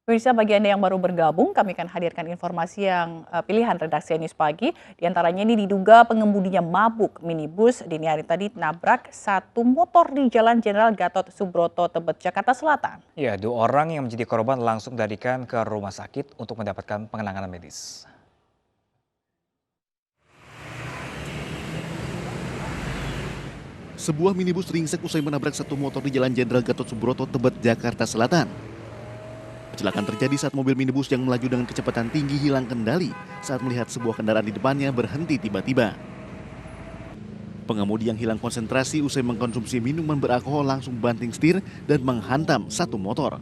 Pemirsa, bagi Anda yang baru bergabung, kami akan hadirkan informasi yang pilihan redaksi News Pagi. Di antaranya ini diduga pengemudinya mabuk minibus dini hari tadi nabrak satu motor di Jalan Jenderal Gatot Subroto, Tebet, Jakarta Selatan. Ya, dua orang yang menjadi korban langsung dilarikan ke rumah sakit untuk mendapatkan penanganan medis. Sebuah minibus ringsek usai menabrak satu motor di Jalan Jenderal Gatot Subroto, Tebet, Jakarta Selatan. Kecelakaan terjadi saat mobil minibus yang melaju dengan kecepatan tinggi hilang kendali saat melihat sebuah kendaraan di depannya berhenti tiba-tiba. Pengemudi yang hilang konsentrasi usai mengkonsumsi minuman beralkohol langsung banting setir dan menghantam satu motor.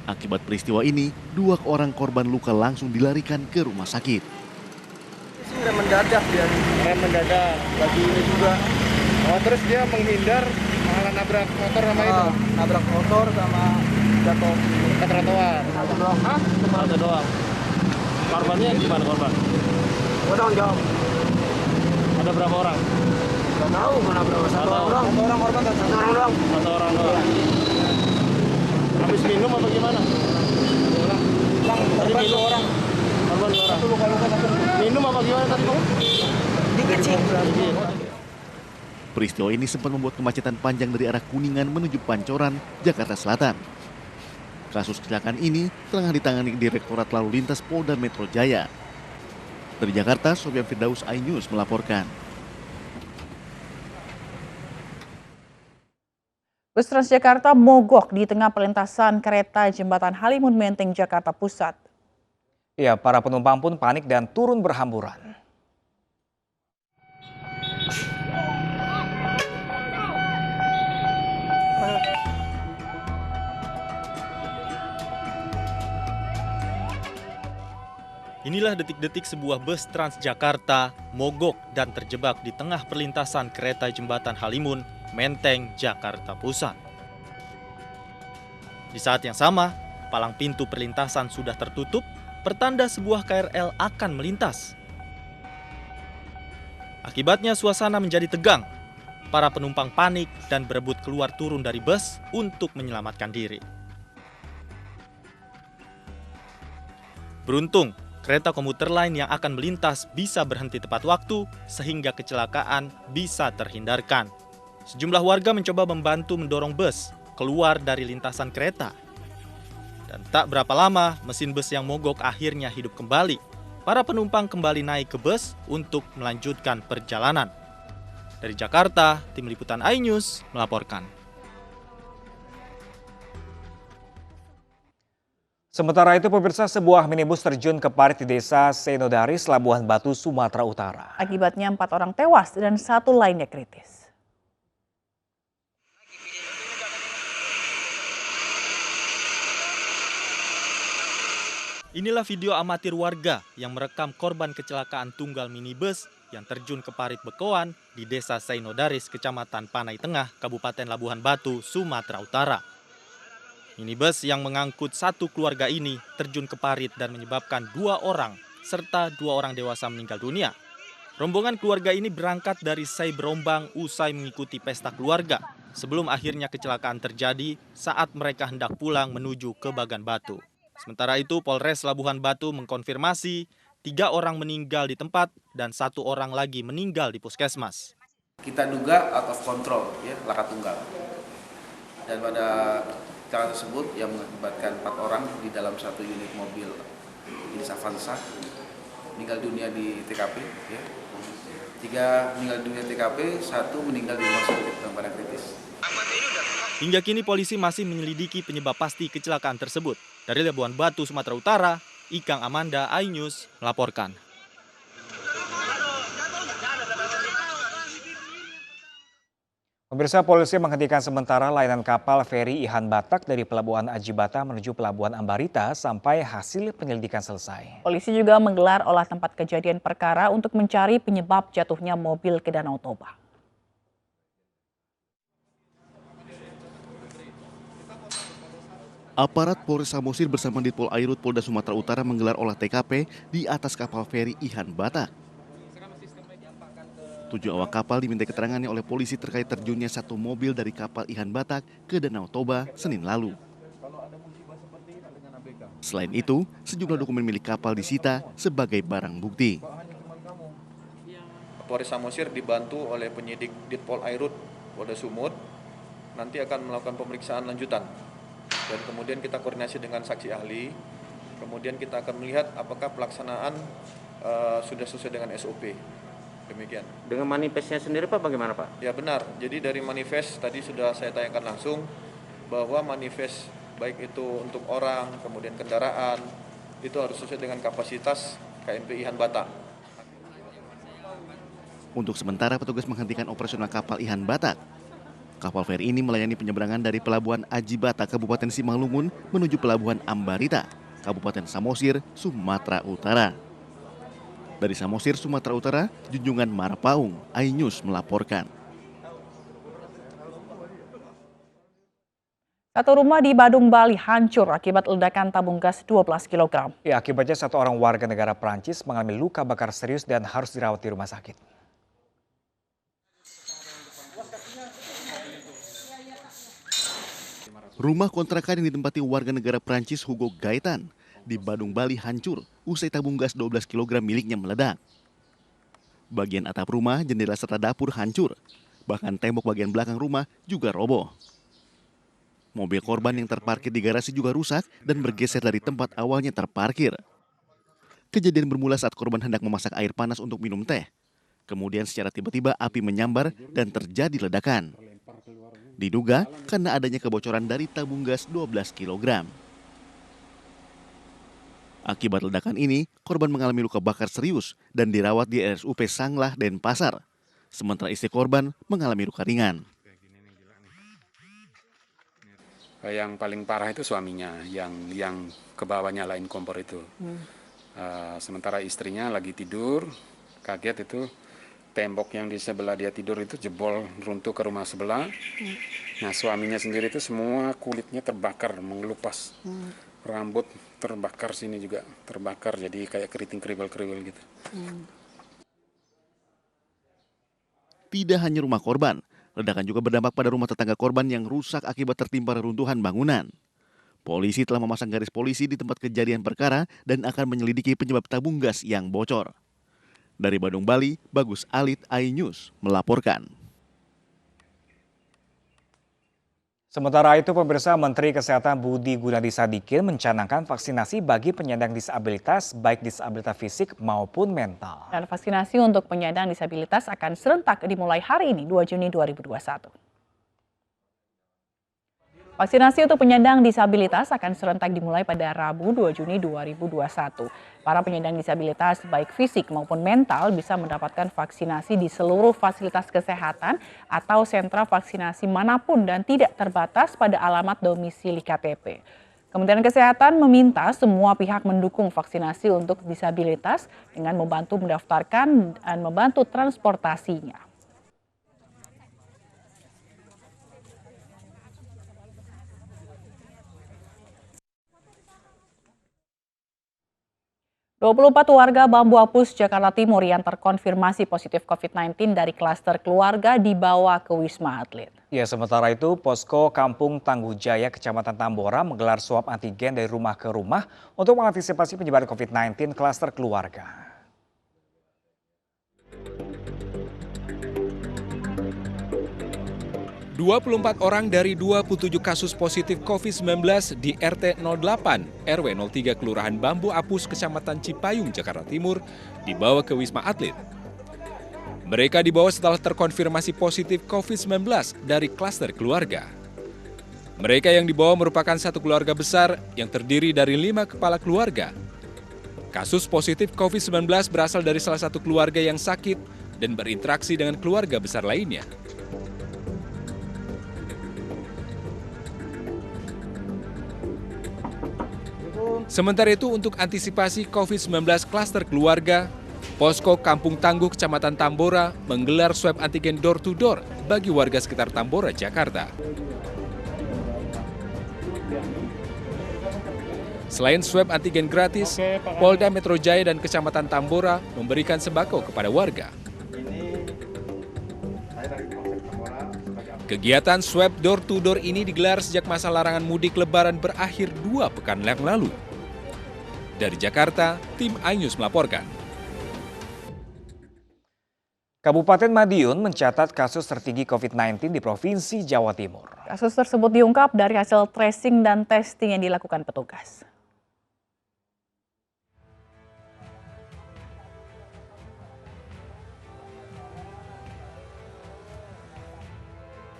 Akibat peristiwa ini, dua orang korban luka langsung dilarikan ke rumah sakit. Rem mendadak dia, rem mendadak lagi ini juga. Oh, terus dia menghindar malah nabrak motor sama itu. Nabrak motor sama jatuh ke trotoar. Satu doang. Hah? Satu doang. Korbannya gimana korban? Udah jawab. Ada berapa orang? Gak tahu mana berapa. Satu orang. Satu orang korban kan? Satu orang doang. Satu orang doang. Habis minum apa gimana? Bang, korban dua orang. Korban dua orang. Satu luka-luka satu. Minum apa gimana tadi Bang? Dikit sih. Peristiwa ini sempat membuat kemacetan panjang dari arah Kuningan menuju Pancoran, Jakarta Selatan. Kasus kecelakaan ini tengah ditangani Direktorat Lalu Lintas Polda Metro Jaya. Dari Jakarta, Sofyan Firdaus, iNews melaporkan. Bus Transjakarta mogok di tengah perlintasan kereta Jembatan Halimun Menteng, Jakarta Pusat. Ya, para penumpang pun panik dan turun berhamburan. Inilah detik-detik sebuah bus Transjakarta mogok dan terjebak di tengah perlintasan kereta Jembatan Halimun, Menteng, Jakarta Pusat. Di saat yang sama, palang pintu perlintasan sudah tertutup, pertanda sebuah KRL akan melintas. Akibatnya suasana menjadi tegang. Para penumpang panik dan berebut keluar turun dari bus untuk menyelamatkan diri. Beruntung, kereta komuter lain yang akan melintas bisa berhenti tepat waktu sehingga kecelakaan bisa terhindarkan. Sejumlah warga mencoba membantu mendorong bus keluar dari lintasan kereta. Dan tak berapa lama, mesin bus yang mogok akhirnya hidup kembali. Para penumpang kembali naik ke bus untuk melanjutkan perjalanan. Dari Jakarta, Tim Liputan iNews melaporkan. Sementara itu, pemirsa, sebuah minibus terjun ke parit di desa Senodaris, Labuhan Batu, Sumatera Utara. Akibatnya 4 orang tewas dan 1 lainnya kritis. Inilah video amatir warga yang merekam korban kecelakaan tunggal minibus yang terjun ke parit Bekoan di desa Senodaris, Kecamatan Panai Tengah, Kabupaten Labuhan Batu, Sumatera Utara. Minibus yang mengangkut satu keluarga ini terjun ke parit dan menyebabkan 2 orang serta 2 orang dewasa meninggal dunia. Rombongan keluarga ini berangkat dari Sei Berombang usai mengikuti pesta keluarga sebelum akhirnya kecelakaan terjadi saat mereka hendak pulang menuju ke Bagan Batu. Sementara itu, Polres Labuhan Batu mengkonfirmasi 3 orang meninggal di tempat dan 1 orang lagi meninggal di puskesmas. Kita duga out of control, ya, laka tunggal. Dan pada kecelakaan tersebut yang mengakibatkan 4 orang di dalam satu unit mobil jenis Avanza meninggal dunia di TKP, ya. 3 meninggal dunia di TKP, 1 meninggal di rumah sakit dalam keadaan kritis. Hingga kini polisi masih menyelidiki penyebab pasti kecelakaan tersebut. Dari Labuhan Batu, Sumatera Utara, Ikang Amanda, iNews melaporkan. Pemirsa, polisi menghentikan sementara layanan kapal feri Ihan Batak dari Pelabuhan Ajibata menuju Pelabuhan Ambarita sampai hasil penyelidikan selesai. Polisi juga menggelar olah tempat kejadian perkara untuk mencari penyebab jatuhnya mobil ke Danau Toba. Aparat Polres Samosir bersama Ditpol Airut Polda Sumatera Utara menggelar olah TKP di atas kapal feri Ihan Batak. 7 awak kapal diminta keterangannya oleh polisi terkait terjunnya satu mobil dari kapal Ihan Batak ke Danau Toba Senin lalu. Selain itu, sejumlah dokumen milik kapal disita sebagai barang bukti. Polres Samosir dibantu oleh penyidik Ditpol Airut Polda Sumut nanti akan melakukan pemeriksaan lanjutan dan kemudian kita koordinasi dengan saksi ahli, kemudian kita akan melihat apakah pelaksanaan sudah sesuai dengan SOP. Demikian. Dengan manifestnya sendiri Pak bagaimana Pak? Ya benar, jadi dari manifest tadi sudah saya tanyakan langsung bahwa manifest baik itu untuk orang, kemudian kendaraan, itu harus sesuai dengan kapasitas KMP Ihan Batak. Untuk sementara, petugas menghentikan operasional kapal Ihan Batak. Kapal feri ini melayani penyeberangan dari Pelabuhan Aji Batak, Kabupaten Simalungun, menuju Pelabuhan Ambarita, Kabupaten Samosir, Sumatera Utara. Dari Samosir, Sumatera Utara, Junjungan Marapaung, iNews melaporkan. Satu rumah di Badung, Bali hancur akibat ledakan tabung gas 12 kg. Ya, akibatnya satu orang warga negara Prancis mengalami luka bakar serius dan harus dirawat di rumah sakit. Rumah kontrakan yang ditempati warga negara Prancis Hugo Gaetan di Badung, Bali hancur usai tabung gas 12 kg miliknya meledak. Bagian atap rumah, jendela serta dapur hancur. Bahkan tembok bagian belakang rumah juga roboh. Mobil korban yang terparkir di garasi juga rusak dan bergeser dari tempat awalnya terparkir. Kejadian bermula saat korban hendak memasak air panas untuk minum teh. Kemudian secara tiba-tiba api menyambar dan terjadi ledakan. Diduga karena adanya kebocoran dari tabung gas 12 kg. Akibat ledakan ini, korban mengalami luka bakar serius dan dirawat di RSUP Sanglah, Denpasar. Sementara istri korban mengalami luka ringan. Yang paling parah itu suaminya yang ke bawah nyalain kompor itu. Sementara istrinya lagi tidur, kaget itu tembok yang di sebelah dia tidur itu jebol runtuh ke rumah sebelah. Nah suaminya sendiri itu semua kulitnya terbakar, mengelupas. Rambut terbakar, sini juga terbakar, jadi kayak keriting kriwil-kriwil gitu. Tidak hanya rumah korban, ledakan juga berdampak pada rumah tetangga korban yang rusak akibat tertimpa reruntuhan bangunan. Polisi telah memasang garis polisi di tempat kejadian perkara dan akan menyelidiki penyebab tabung gas yang bocor. Dari Badung, Bali, Bagus Alit, iNews melaporkan. Sementara itu, pemirsa, Menteri Kesehatan Budi Gunadi Sadikin mencanangkan vaksinasi bagi penyandang disabilitas, baik disabilitas fisik maupun mental. Dan vaksinasi untuk penyandang disabilitas akan serentak dimulai hari ini, 2 Juni 2021. Vaksinasi untuk penyandang disabilitas akan serentak dimulai pada Rabu 2 Juni 2021. Para penyandang disabilitas baik fisik maupun mental bisa mendapatkan vaksinasi di seluruh fasilitas kesehatan atau sentra vaksinasi manapun dan tidak terbatas pada alamat domisili KTP. Kementerian Kesehatan meminta semua pihak mendukung vaksinasi untuk disabilitas dengan membantu mendaftarkan dan membantu transportasinya. ...24 warga Bambu Apus, Jakarta Timur yang terkonfirmasi positif COVID-19 dari klaster keluarga dibawa ke Wisma Atlet. Ya, sementara itu Posko Kampung Tangguh Jaya, Kecamatan Tambora menggelar swab antigen dari rumah ke rumah untuk mengantisipasi penyebaran COVID-19 klaster keluarga. ...24 orang dari 27 kasus positif COVID-19 di RT 08, RW 03 Kelurahan Bambu Apus, Kecamatan Cipayung, Jakarta Timur, dibawa ke Wisma Atlet. Mereka dibawa setelah terkonfirmasi positif COVID-19 dari klaster keluarga. Mereka yang dibawa merupakan satu keluarga besar yang terdiri dari 5 kepala keluarga. Kasus positif COVID-19 berasal dari salah satu keluarga yang sakit dan berinteraksi dengan keluarga besar lainnya. Sementara itu, untuk antisipasi COVID-19 klaster keluarga, Posko Kampung Tangguh Kecamatan Tambora menggelar swab antigen door-to-door bagi warga sekitar Tambora, Jakarta. Selain swab antigen gratis, Polda Metro Jaya dan Kecamatan Tambora memberikan sembako kepada warga. Kegiatan swab door-to-door ini digelar sejak masa larangan mudik Lebaran berakhir 2 pekan yang lalu. Dari Jakarta, tim iNews melaporkan. Kabupaten Madiun mencatat kasus tertinggi COVID-19 di Provinsi Jawa Timur. Kasus tersebut diungkap dari hasil tracing dan testing yang dilakukan petugas.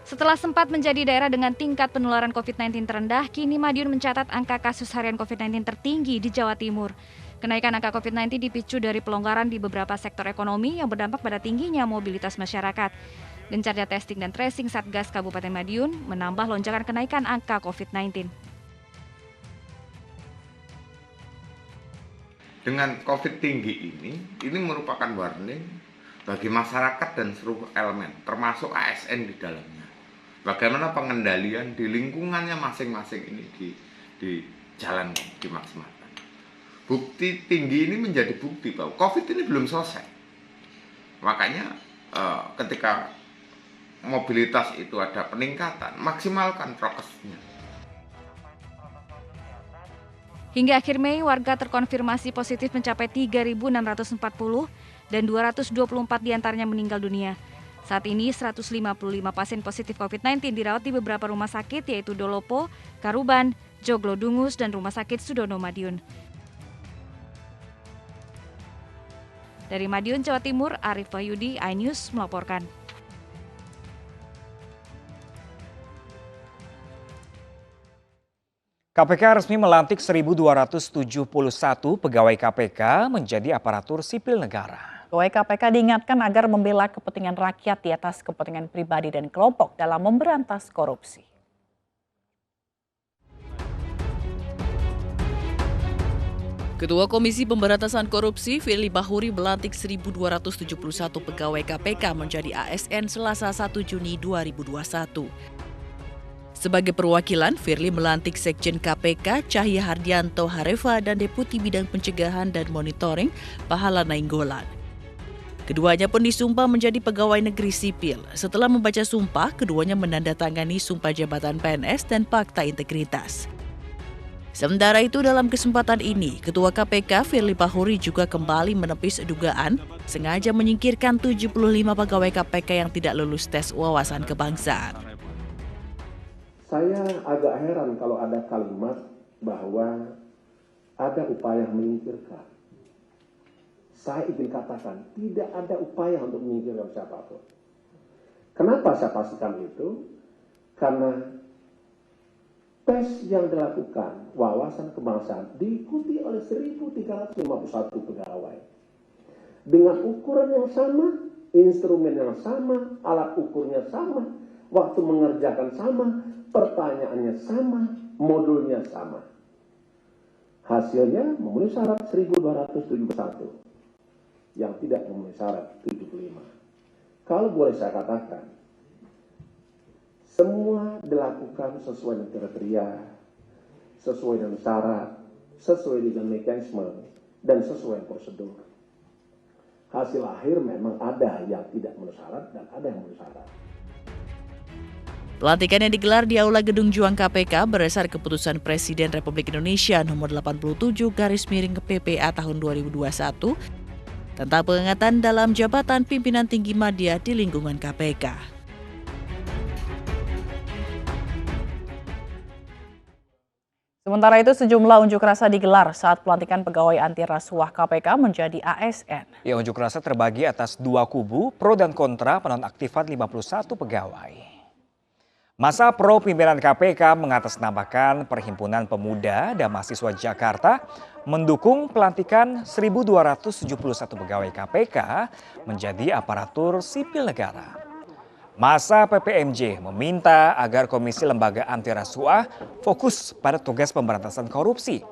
Setelah sempat menjadi daerah dengan tingkat penularan COVID-19 terendah, kini Madiun mencatat angka kasus harian COVID-19 tertinggi di Jawa Timur. Kenaikan angka COVID-19 dipicu dari pelonggaran di beberapa sektor ekonomi yang berdampak pada tingginya mobilitas masyarakat. Gencarnya testing dan tracing Satgas Kabupaten Madiun menambah lonjakan kenaikan angka COVID-19. Dengan COVID tinggi ini merupakan warning bagi masyarakat dan seluruh elemen, termasuk ASN di dalamnya. Bagaimana pengendalian di lingkungannya masing-masing ini dijalankan, dimaksimalkan. Bukti tinggi ini menjadi bukti bahwa COVID ini belum selesai. Makanya ketika mobilitas itu ada peningkatan, maksimalkan prokesnya. Hingga akhir Mei, warga terkonfirmasi positif mencapai 3.640 dan 224 diantaranya meninggal dunia. Saat ini 155 pasien positif COVID-19 dirawat di beberapa rumah sakit yaitu Dolopo, Karuban, Joglodungus, dan Rumah Sakit Sudono Madiun. Dari Madiun, Jawa Timur, Arif Wahyudi, iNews melaporkan. KPK resmi melantik 1.271 pegawai KPK menjadi aparatur sipil negara. Pegawai KPK diingatkan agar membela kepentingan rakyat di atas kepentingan pribadi dan kelompok dalam memberantas korupsi. Ketua Komisi Pemberantasan Korupsi, Firly Bahuri melantik 1.271 pegawai KPK menjadi ASN Selasa 1 Juni 2021. Sebagai perwakilan, Firly melantik Sekjen KPK Cahya Hardianto Harefa dan Deputi Bidang Pencegahan dan Monitoring Pahala Nainggolan. Keduanya pun disumpah menjadi pegawai negeri sipil. Setelah membaca sumpah, keduanya menandatangani Sumpah Jabatan PNS dan Fakta Integritas. Sementara itu, dalam kesempatan ini, Ketua KPK Firly Bahuri juga kembali menepis dugaan sengaja menyingkirkan 75 pegawai KPK yang tidak lulus tes wawasan kebangsaan. Saya agak heran kalau ada kalimat bahwa ada upaya menyingkirkan. Saya ingin katakan, tidak ada upaya untuk menyingkirkan siapapun. Kenapa saya pastikan itu? Karena tes yang dilakukan wawasan kebangsaan diikuti oleh 1.351 pegawai. Dengan ukuran yang sama, instrumen yang sama, alat ukurnya sama, waktu mengerjakan sama, pertanyaannya sama, modulnya sama. Hasilnya memenuhi syarat 1.271. Yang tidak memenuhi syarat 75. Kalau boleh saya katakan, semua dilakukan sesuai dengan kriteria, sesuai dengan syarat, sesuai dengan mekanisme, dan sesuai prosedur. Hasil akhir memang ada yang tidak memenuhi syarat dan ada yang memenuhi syarat. Pelantikan yang digelar di Aula Gedung Juang KPK berdasar keputusan Presiden Republik Indonesia nomor 87/PPA tahun 2021 tentang pengangkatan dalam jabatan pimpinan tinggi media di lingkungan KPK. Sementara itu, sejumlah unjuk rasa digelar saat pelantikan pegawai anti rasuah KPK menjadi ASN. Ya, unjuk rasa terbagi atas dua kubu, pro dan kontra penonaktifan 51 pegawai. Masa pro pimpinan KPK mengatasnamakan Perhimpunan Pemuda dan Mahasiswa Jakarta mendukung pelantikan 1.271 pegawai KPK menjadi aparatur sipil negara. Masa PPMJ meminta agar Komisi Lembaga Anti Rasuah fokus pada tugas pemberantasan korupsi.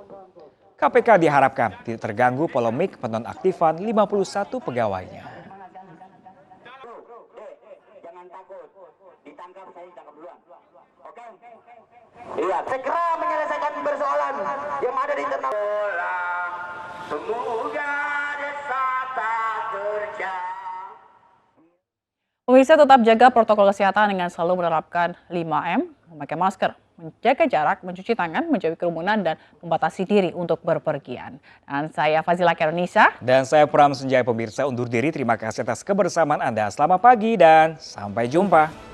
KPK diharapkan tidak terganggu polemik penonaktifan 51 pegawainya. Iya, segera menyelesaikan persoalan yang ada di internal. Semoga desa tak kerja. Pemirsa, tetap jaga protokol kesehatan dengan selalu menerapkan 5M, memakai masker, menjaga jarak, mencuci tangan, menjauhi kerumunan, dan membatasi diri untuk berpergian. Dan saya Fazila Keronisa. Dan saya Pram Senjaya, pemirsa undur diri. Terima kasih atas kebersamaan Anda. Selamat pagi dan sampai jumpa.